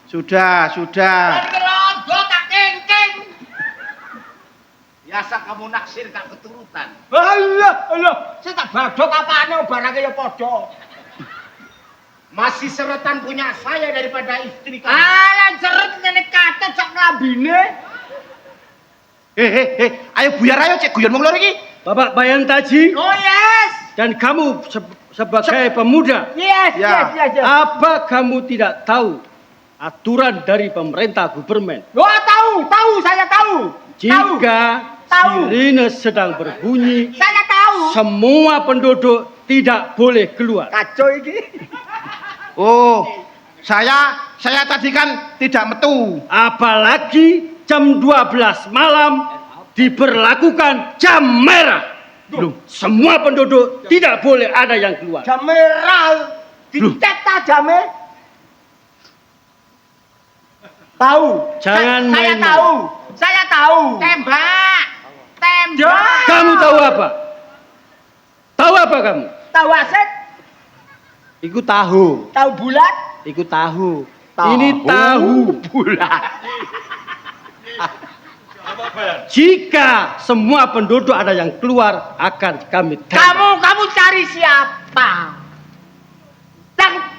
Sudah. Kerogo tak kengking. Biasa kamu naksir gak keturutan. Allah. Saya tak badok apane barangnya ya padha. Masih seretan punya saya daripada istri kamu. Alah jeret ngene katut sak klambine. Ayo buyar ayo cek guyon wong loro iki. Bapak Bayan Taji Oh yes. dan kamu sebagai pemuda, Yes. apa kamu tidak tahu aturan dari pemerintah Gubermen? Oh tahu, saya tahu. Jika Tahu. sirine sedang berbunyi, Saya tahu. semua penduduk tidak boleh keluar. Kacau iki. Oh, saya tadi kan tidak metu. Apalagi jam 12 malam diberlakukan jam merah. Semua penduduk tidak boleh ada yang keluar. Jam merah. Dicet ta jame? Tahu. Jangan Saya main-main. tahu. Tembak. Kamu tahu apa? Tahu apa kamu? Tahu aset? Iku tahu. Tahu bulat? Iku tahu. Ini tahu bulat. Jika semua penduduk ada yang keluar, akan kami tembak. Kamu cari siapa?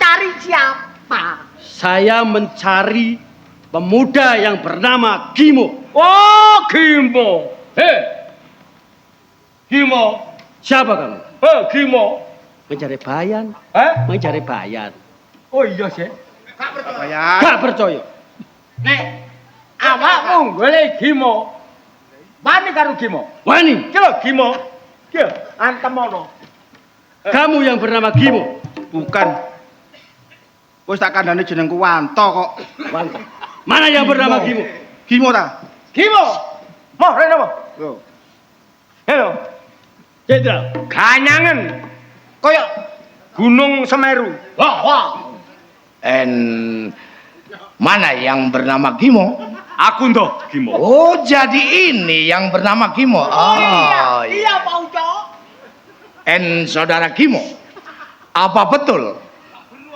Cari siapa? Saya mencari pemuda yang bernama Gimo. Oh, Gimo. Gimo. Siapa kamu? Gimo. Mencari bayan. Mencari bayan. Oh iya sih. Bayan. Gak percaya. Nek awakmu golek Gimo. Wani karo Gimo. Wani, Ki lho Gimo. Ki antem ono. kamu yang bernama Gimo. Bukan. Wis tak kandhane jenengku Wanto kok. Wanto. Mana yang bernama Gimo? Gimo ta? Gimo. Mo rene mo. Yo. Halo. Jenderal. Ganyangen. Koyok Gunung Semeru. Wah. Mana yang bernama Gimo? Aku ndoh Gimo. Oh, jadi ini yang bernama Gimo. Iya, Pak Uco. Saudara Gimo, apa betul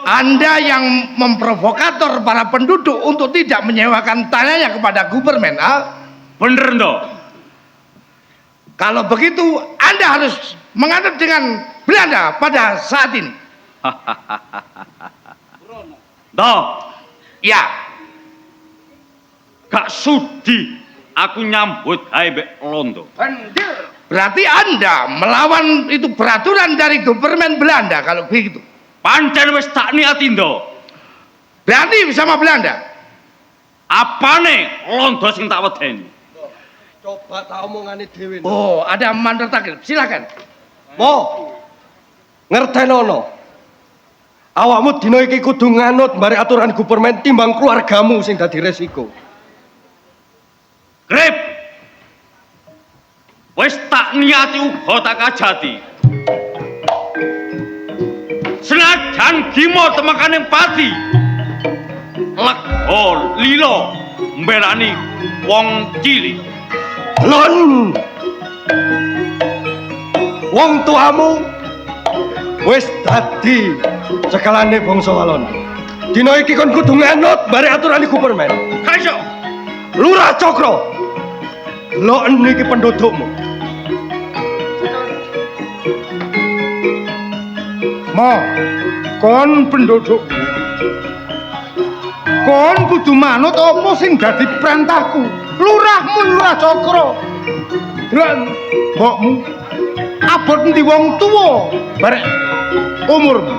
Anda yang memprovokator para penduduk untuk tidak menyewakan tanahnya kepada Gubermen? Bener ndoh. Kalau begitu, Anda harus mengadap dengan Belanda pada saat ini. Toh, Ya, gak sudi aku nyambut gawe mbek Londo. berarti Anda melawan itu peraturan dari government Belanda kalau begitu. Pancen wis tak niati ndo. Berarti sama Belanda. Apane Londo sing tak wedeni? Coba tak omongane dhewe. Oh, ada mandor taklif. Silakan. Mo. Ngertenono. Awakmu dina iki kudu nganut mbare aturan government timbang keluargamu sing dadi resiko. Grip. Wis tak niati uga tak kajati. Senajan gimo temakaning pati. Lega lilo mbelani wong cilik. Lon. Wong tuamu wis dadi cekelane bangsa Walanda. Dina iki kon kudu nganut bare aturan government. Kaiso. Lurah Cokro. Lok niki pendudukmu. Mo, kon penduduk. Kon kudu manut apa sing dadi perintahku. Lurahmu Lurah Cokro. Dan mbokmu abot endi wong tuwa barek umurmu.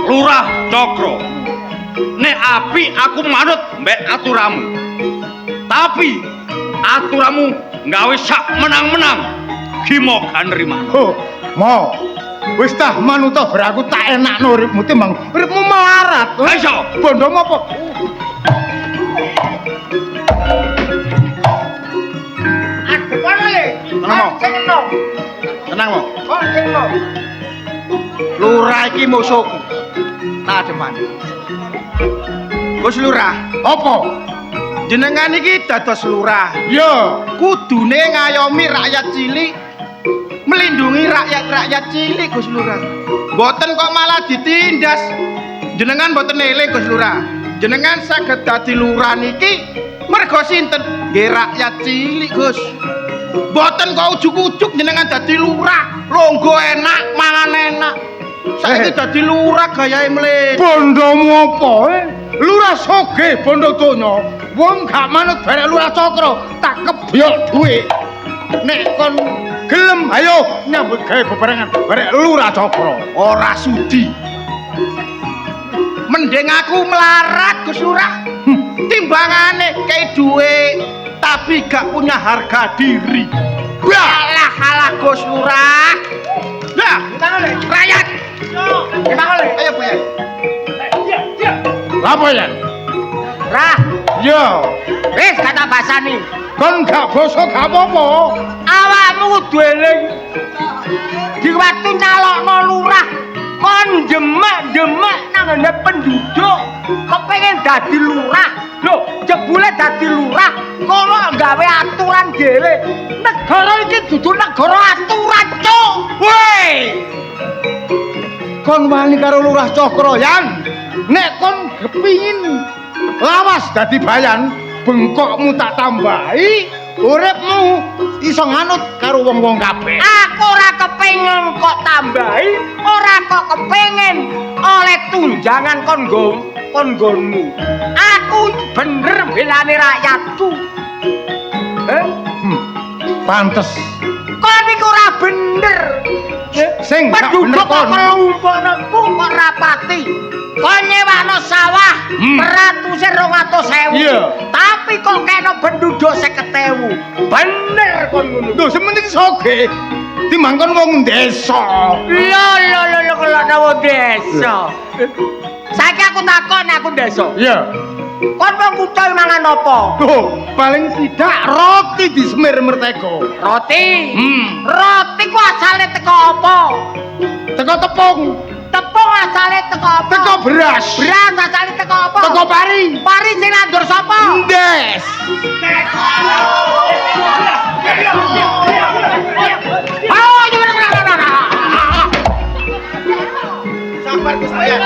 Lurah Cokro. Nek api aku manut mbek aturamu. Tapi aturamu gawe sak menang-menang. Gimo kan nrimo. Ho, Mo. Wis tah manut beraku tak enakno uripmu timbang uripmu melarat. Kaiso. Bondomu apa? Tenang, Mo. Lurah iki musuhku. Tak deman. Gus Lurah, Apa? jenengan iki dados lurah. Ya, Kudune ngayomi rakyat cilik, melindungi rakyat-rakyat cilik, Gus Lurah. Boten kok malah ditindas. Jenengan boten eling, Gus Lurah. Jenengan saged dadi lurah niki mergo sinten? Nggih rakyat cilik, Gus. Boten kok ujug-ujug jenengan dadi lurah, longgo enak, mangan enak. Saiki dadi lurah gayahe mlen. bondomu apa? Lurah soge bondo donya. Wong gak manut barek Lurah Cokro, tak kebyok duwe. Nek kon gelem, ayo nyambut gawe bebarengan barek Lurah Cokro. Ora sudi. Mending aku melarat, Gus Lurah. Timbangane kei duwe tapi gak punya harga diri. Alah Gus Lurah. Lah, rakyat. Ayo Bu. Lapa ya? Rah, Yo, wis kata basani. kon gak bosok gak apa-apa. Awakmu kudu eling. Di waktu nyalokno lurah, kon demek-demek nang ngene penduduk, kepengin dadi lurah. Lho, jebule dadi lurah, kono gawe aturan dhewe. Negara iki dudu negara aturan, Cuk. Woi! Kon wani karo Lurah Cokro, Yan. Nek kon kepingin lawas dadi bayan, bengkokmu tak tambahi, uripmu iso nganut karo wong-wong kabeh. Aku ora kepengin kok tambahi, ora kok kepengin oleh tunjangan kon-gonmu. Aku bener belani rakyatku. Pantes. Kon iku ora bener. Sing gak bener Penduduk kok kon. kelumpuhanku kok rapati. Kon nyewano sawah beratuse 200.000. Iya. Tapi kok kena penduduk 50.000. Bener kon ngono. Lho, sementing soge. Timbang kon wong desa. Lho kalau wong desa. Saiki aku takon aku desa. Iya. Kon wong kutha mangan apa? Tuh, paling tidak roti di semir mertego. Roti. Roti ku asale teko apa? Teko tepung, Tepung asale teko apa? teko beras, Beras asale teko apa? teko pari. Pari sing nandur sapa? Ndes. Oh, Sabar Gus Bayan.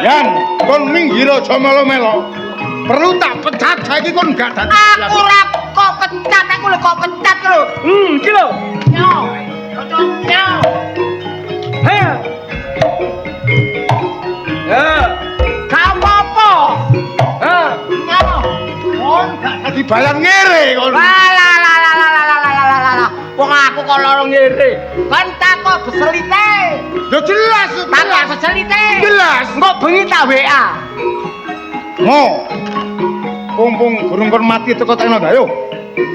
Yan, kon minggir aja melo-melo. Perlu tak pecat saiki kon gak dadi. aku ora kok kecat aku lho kok kecat lho. Iki lho. Nyo. Nyo. He. dibayang ngere kon. Lah. Wong aku kok loro ngere. Kon takok beselite. Yo jelas. Takok beselite. Jelas. Engko bengi tak WA. Mo. Mumpung gurung kon mati teko tak nang ayo.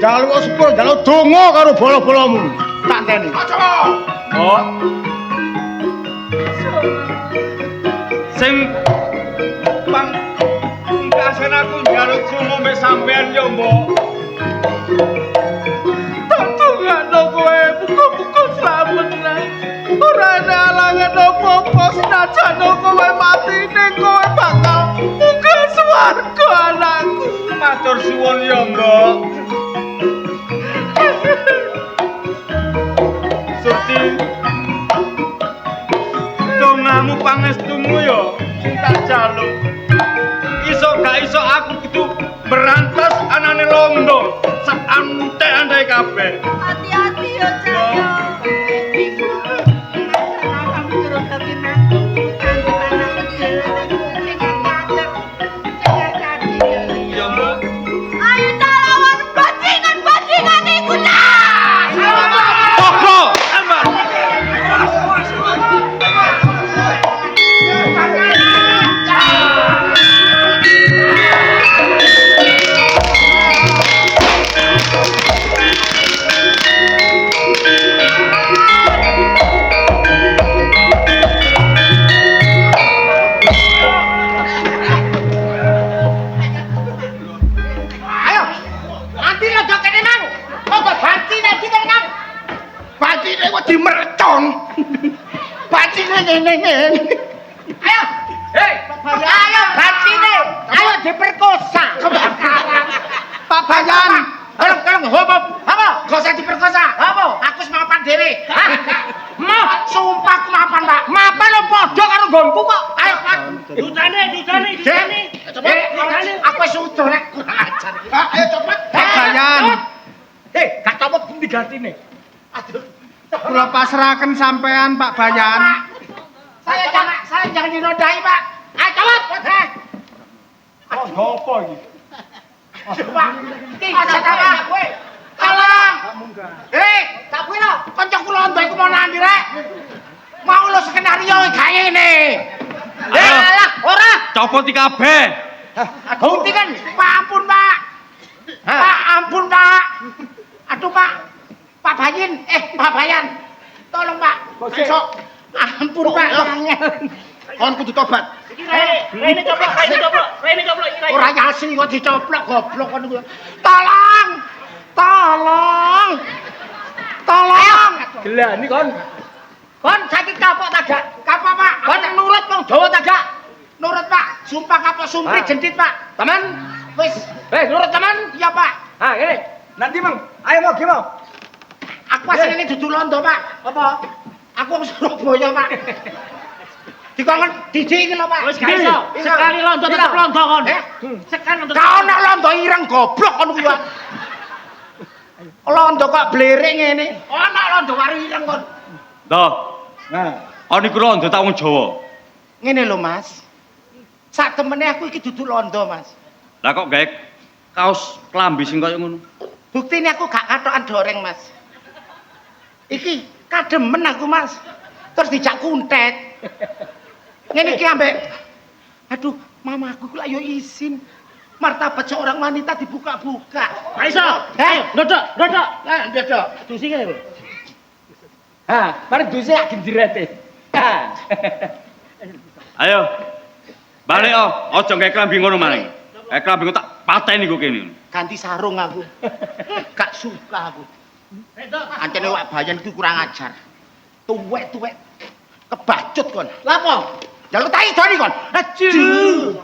Jaluk sepur, jaluk donga karo bola-bolamu. Tak teni. Oh. Sing pungkasan aku njaluk sungo mek sampean yo, Mbok. Tunggu kowe muga-muga slamet nang. Ora ana alangan apa-apa senajan kowe mati ning kowe bakal munggah swarga anakku. Matur suwun yo, Mbok. Surti. Dongamu pangestumu yo sing tak jaluk. Iso gak iso aku kudu berantas anane londo. Sak antek-antek kabeh. Hati-hati ya, Jaya. Kamu terus dadi mantu. Iya, Mbok. Ayo lawan bajingan iku nah. Pogo, Ambar. Ayo. Nanti lodo kene nang. Lodo banci nek iki kene nang. Bacine wedi mercon. Bacine ngene. Ayo. Hei, ayo bancine. Ayo diperkosa. Pak Bayan, Tolong hop. Apa? Gak usah diperkosa. Apa? Aku wis mapan dhewe. Mau sumpah aku mapan, Pak. Mapan lo padha karo nggonku kok. Ayo, Pak. Dudane. Aku wis udah rek kurang ajar. Ayo cepet. Pak Bayan. Hei, gak tau pundi gantine. Aduh. Kula pasrahaken sampean Pak Bayan. Saya jangan dinodai, Pak. Ayo cepet. Aduh, apa iki? Pak, iki apa kowe? Tolong. Tak kuwi lho, kanca kula ndek ku mau nandi rek. Mau lo skenario gak ngene. Alah, ora. Copot iki kabeh. Bukti kan, Pak ampun, Pak. Pak ampun, Pak. Aduh, Pak. Pak Bayan. Tolong, Pak. Besok. Ampun, Pak. Kon kudu tobat. Rene coplok. Ora yasi kok dicoplok goblok kon kuwi. Tolong. Gelani kon. Kon sakit kapok ta gak? Kapok, Pak. Kon nurut wong Jawa ta gak? Nurut, Pak. Sumpah kapok sumprit jendit, Pak. Taman. Wis. Nurut taman? Iya, Pak. Ha, ngene. Nanti, Mang. Ayo mau gimana? Aku asline dudu londo, Pak. Apa? Aku wong Surabaya, Pak. Dikongen dijik iki lho, Pak. Wis gak iso. Sekali londo tetep londo kon. Sekali londo. Ka ono londo ireng goblok kon kuwi. Londo kok blerek ngene. Ono londo karo ireng kon. Toh. Nah, ana iku londo tak wong Jawa. Ngene lho, Mas. Sak temene aku iki dudu londo, Mas. Lah kok gawe kaos klambi sing kaya ngono? Buktine aku gak katokan doreng, Mas. Iki kademen aku, Mas. Terus dijak kuntet. Ngene iki ambek aduh, mamaku ku lak yo izin. Martabat seorang wanita dibuka-buka. Gak iso. Ndodok. Ndodok. Dusi kene lho. Mari dusi lak gendirete. Ayo. Balik aja gawe klambi ngono maning. Klambi tak pateni kok kene. Ganti sarung aku. Gak suka aku. Ancene Wak Bayan iki kurang ajar. Tuwek-tuwek kebacut kon. Lah apa? Jaluk tak idoni kon. Aduh.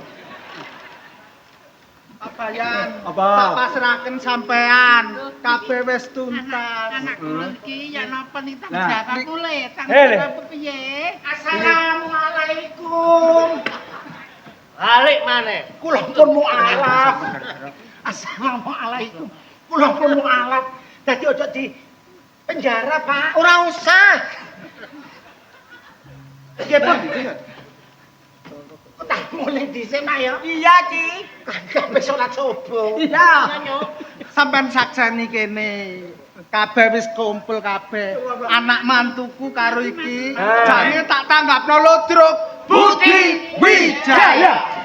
Pak Bayan. Apa? Tak pasrahaken sampean. Kabeh wis tuntas. Anakku iki ya napa nih tak jaga kule. Kang piye? Assalamualaikum. Balik maneh. Kula pun mualaf. Assalamualaikum. Kula pun mualaf. Dadi ojo di penjara, Pak. Ora usah. Nggih, Pun. Tah, mulai dhisik Mak ya. Iya, Ci. Kabeh salat subuh. Iya. Sampeyan sakseni kene. Kabeh wis kumpul kabeh. Anak mantuku karo iki jane tak tanggapno Lodruk Budi Wijaya.